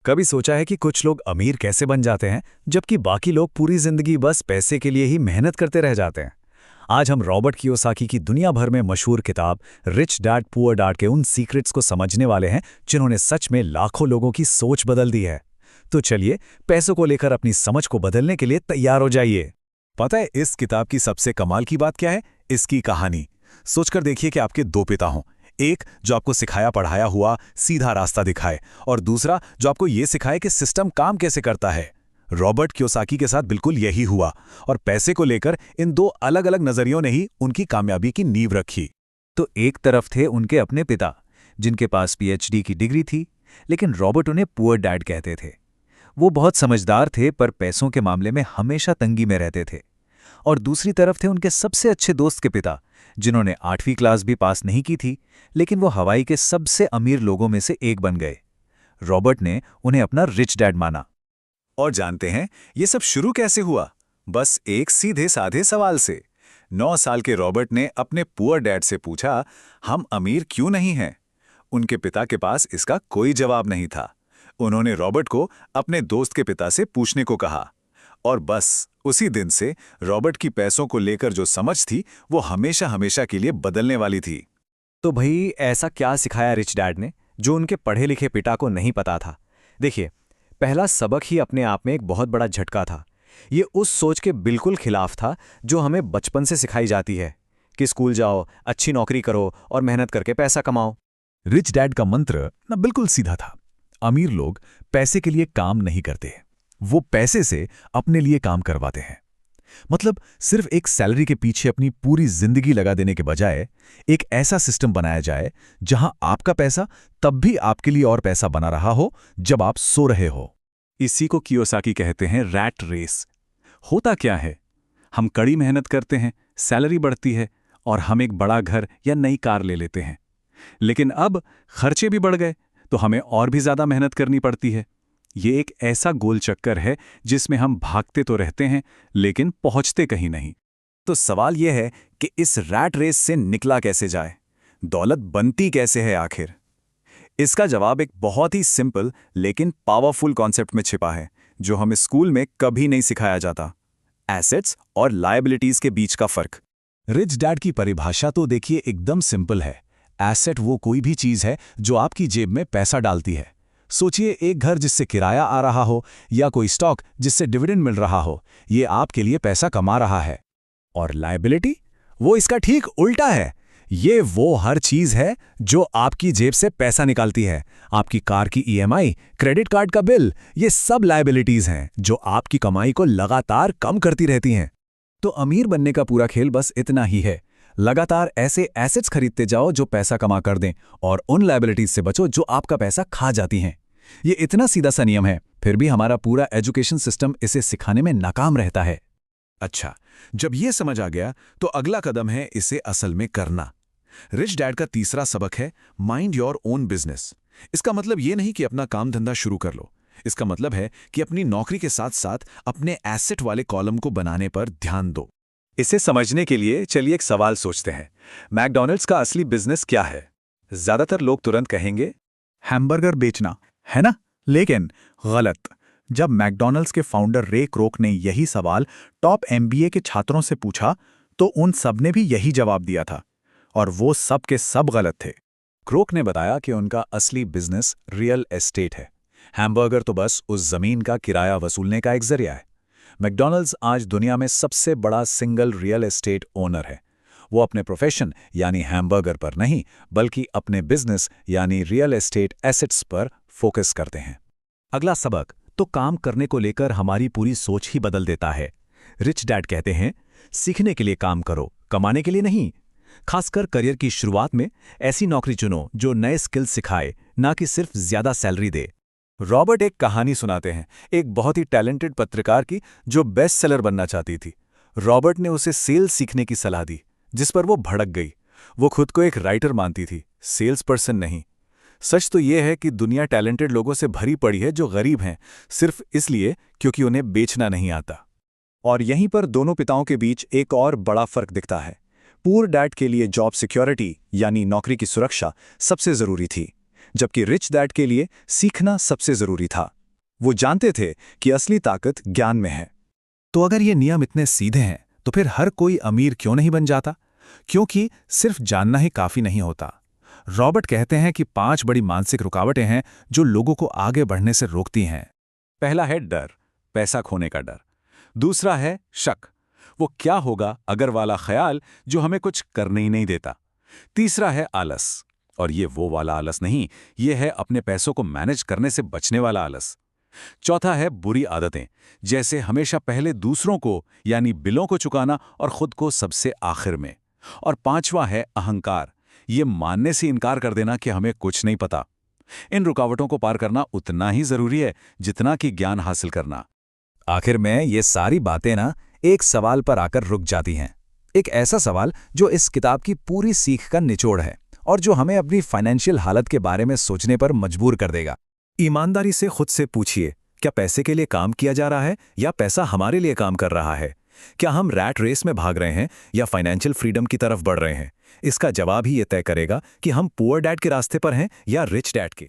कभी सोचा है कि कुछ लोग अमीर कैसे बन जाते हैं जबकि बाकी लोग पूरी जिंदगी बस पैसे के लिए ही मेहनत करते रह जाते हैं। आज हम रॉबर्ट कियोसाकी की दुनिया भर में मशहूर किताब रिच डैड पुअर डैड के उन सीक्रेट्स को समझने वाले हैं जिन्होंने सच में लाखों लोगों की सोच बदल दी है। तो चलिए, पैसों को लेकर अपनी समझ को बदलने के लिए तैयार हो जाइए। पता है इस किताब की सबसे कमाल की बात क्या है? इसकी कहानी सोचकर देखिए कि आपके दो पिता हों। एक जो आपको सिखाया पढ़ाया हुआ सीधा रास्ता दिखाए, और दूसरा जो आपको ये सिखाए कि सिस्टम काम कैसे करता है। रॉबर्ट कियोसाकी के साथ बिल्कुल यही हुआ, और पैसे को लेकर इन दो अलग अलग नजरियों ने ही उनकी कामयाबी की नींव रखी। तो एक तरफ थे उनके अपने पिता, जिनके पास पीएचडी की डिग्री थी, लेकिन रॉबर्ट उन्हें पुअर डैड कहते थे। वो बहुत समझदार थे पर पैसों के मामले में हमेशा तंगी में रहते थे। और दूसरी तरफ थे उनके सबसे अच्छे दोस्त के पिता, जिन्होंने 8वीं क्लास भी पास नहीं की थी, लेकिन वो हवाई के सबसे अमीर लोगों में से एक बन गए। रॉबर्ट ने उन्हें अपना रिच डैड माना। और जानते हैं ये सब शुरू कैसे हुआ? बस एक सीधे साधे सवाल से। 9 साल के रॉबर्ट ने अपने पुअर डैड से पूछा, हम अमीर क्यों नहीं हैं? उनके पिता के पास इसका कोई जवाब नहीं था। उन्होंने रॉबर्ट को अपने दोस्त के पिता से पूछने को कहा, और बस उसी दिन से रॉबर्ट की पैसों को लेकर जो समझ थी वो हमेशा हमेशा के लिए बदलने वाली थी। तो भाई, ऐसा क्या सिखाया रिच डैड ने जो उनके पढ़े लिखे पिता को नहीं पता था? देखिए, पहला सबक ही अपने आप में एक बहुत बड़ा झटका था। ये उस सोच के बिल्कुल खिलाफ था जो हमें बचपन से सिखाई जाती है कि स्कूल जाओ, अच्छी नौकरी करो और मेहनत करके पैसा कमाओ। रिच डैड का मंत्र ना बिल्कुल सीधा था। अमीर लोग पैसे के लिए काम नहीं करते, वो पैसे से अपने लिए काम करवाते हैं। मतलब सिर्फ एक सैलरी के पीछे अपनी पूरी जिंदगी लगा देने के बजाय एक ऐसा सिस्टम बनाया जाए जहां आपका पैसा तब भी आपके लिए और पैसा बना रहा हो जब आप सो रहे हो। इसी को कियोसाकी कहते हैं रैट रेस। होता क्या है, हम कड़ी मेहनत करते हैं, सैलरी बढ़ती है और हम एक बड़ा घर या नई कार ले लेते हैं। लेकिन अब खर्चे भी बढ़ गए तो हमें और भी ज्यादा मेहनत करनी पड़ती है। ये एक ऐसा गोल चक्कर है जिसमें हम भागते तो रहते हैं लेकिन पहुंचते कहीं नहीं। तो सवाल यह है कि इस रैट रेस से निकला कैसे जाए? दौलत बनती कैसे है आखिर? इसका जवाब एक बहुत ही सिंपल लेकिन पावरफुल कॉन्सेप्ट में छिपा है जो हमें स्कूल में कभी नहीं सिखाया जाता। एसेट्स और लायबिलिटीज के बीच का फर्क। रिच डैड की परिभाषा तो देखिए एकदम सिंपल है। एसेट वो कोई भी चीज है जो आपकी जेब में पैसा डालती है। सोचिए, एक घर जिससे किराया आ रहा हो या कोई स्टॉक जिससे डिविडेंड मिल रहा हो, ये आपके लिए पैसा कमा रहा है। और लायबिलिटी, वो इसका ठीक उल्टा है। ये वो हर चीज है जो आपकी जेब से पैसा निकालती है। आपकी कार की ईएमआई, क्रेडिट कार्ड का बिल, ये सब लायबिलिटीज हैं जो आपकी कमाई को लगातार कम करती रहती हैं। तो अमीर बनने का पूरा खेल बस इतना ही है। लगातार ऐसे एसेट्स खरीदते जाओ जो पैसा कमा कर दें, और उन लायबिलिटीज से बचो जो आपका पैसा खा जाती हैं। ये इतना सीधा सा नियम है, फिर भी हमारा पूरा एजुकेशन सिस्टम इसे सिखाने में नाकाम रहता है। अच्छा, जब ये समझ आ गया तो अगला कदम है इसे असल में करना। रिच डैड का तीसरा सबक है माइंड योर ओन बिजनेस। इसका मतलब ये नहीं कि अपना काम धंधा शुरू कर लो। इसका मतलब है कि अपनी नौकरी के साथ साथ अपने एसेट वाले कॉलम को बनाने पर ध्यान दो। इसे समझने के लिए चलिए एक सवाल सोचते हैं। मैकडॉनल्ड्स का असली बिजनेस क्या है? ज्यादातर लोग तुरंत कहेंगे हैमबर्गर बेचना, है ना? लेकिन गलत। जब मैकडॉनल्ड्स के फाउंडर रे क्रोक ने यही सवाल टॉप एमबीए के छात्रों से पूछा तो उन सब ने भी यही जवाब दिया था, और वो सब के सब गलत थे। क्रोक ने बताया कि उनका असली बिजनेस रियल एस्टेट है। हैमबर्गर तो बस उस जमीन का किराया वसूलने का एक जरिया है। मैकडॉनल्ड्स आज दुनिया में सबसे बड़ा सिंगल रियल एस्टेट ओनर है। वो अपने प्रोफेशन यानी हैमबर्गर पर नहीं, बल्कि अपने बिजनेस यानी रियल एस्टेट एसेट्स पर फोकस करते हैं। अगला सबक तो काम करने को लेकर हमारी पूरी सोच ही बदल देता है। रिच डैड कहते हैं, सीखने के लिए काम करो, कमाने के लिए नहीं। खासकर करियर की शुरुआत में ऐसी नौकरी चुनो जो नए स्किल्स सिखाए, ना कि सिर्फ ज्यादा सैलरी दे। रॉबर्ट एक कहानी सुनाते हैं, एक बहुत ही टैलेंटेड पत्रकार की जो बेस्ट सेलर बनना चाहती थी। रॉबर्ट ने उसे सेल्स सीखने की सलाह दी, जिस पर वो भड़क गई। वो खुद को एक राइटर मानती थी, सेल्स पर्सन नहीं। सच तो यह है कि दुनिया टैलेंटेड लोगों से भरी पड़ी है जो गरीब हैं, सिर्फ इसलिए क्योंकि उन्हें बेचना नहीं आता। और यहीं पर दोनों पिताओं के बीच एक और बड़ा फर्क दिखता है। पुअर डैड के लिए जॉब सिक्योरिटी यानी नौकरी की सुरक्षा सबसे जरूरी थी, जबकि रिच डैड के लिए सीखना सबसे जरूरी था। वो जानते थे कि असली ताकत ज्ञान में है। तो अगर ये नियम इतने सीधे हैं तो फिर हर कोई अमीर क्यों नहीं बन जाता? क्योंकि सिर्फ जानना ही काफी नहीं होता। रॉबर्ट कहते हैं कि 5 बड़ी मानसिक रुकावटें हैं जो लोगों को आगे बढ़ने से रोकती हैं। पहला है डर, पैसा खोने का डर। दूसरा है शक, वो क्या होगा अगर वाला ख्याल जो हमें कुछ करने ही नहीं देता। तीसरा है आलस, और ये वो वाला आलस नहीं, ये है अपने पैसों को मैनेज करने से बचने वाला आलस। चौथा है बुरी आदतें, जैसे हमेशा पहले दूसरों को यानी बिलों को चुकाना और खुद को सबसे आखिर में। और पांचवा है अहंकार, ये मानने से इनकार कर देना कि हमें कुछ नहीं पता। इन रुकावटों को पार करना उतना ही जरूरी है जितना कि ज्ञान हासिल करना। आखिर में ये सारी बातें ना एक सवाल पर आकर रुक जाती हैं। एक ऐसा सवाल जो इस किताब की पूरी सीख का निचोड़ है और जो हमें अपनी फाइनेंशियल हालत के बारे में सोचने पर मजबूर कर देगा। ईमानदारी से खुद से पूछिए, क्या पैसे के लिए काम किया जा रहा है या पैसा हमारे लिए काम कर रहा है? क्या हम रैट रेस में भाग रहे हैं या फाइनेंशियल फ्रीडम की तरफ बढ़ रहे हैं? इसका जवाब ही ये तय करेगा कि हम पुअर डैड के रास्ते पर हैं या रिच डैड के।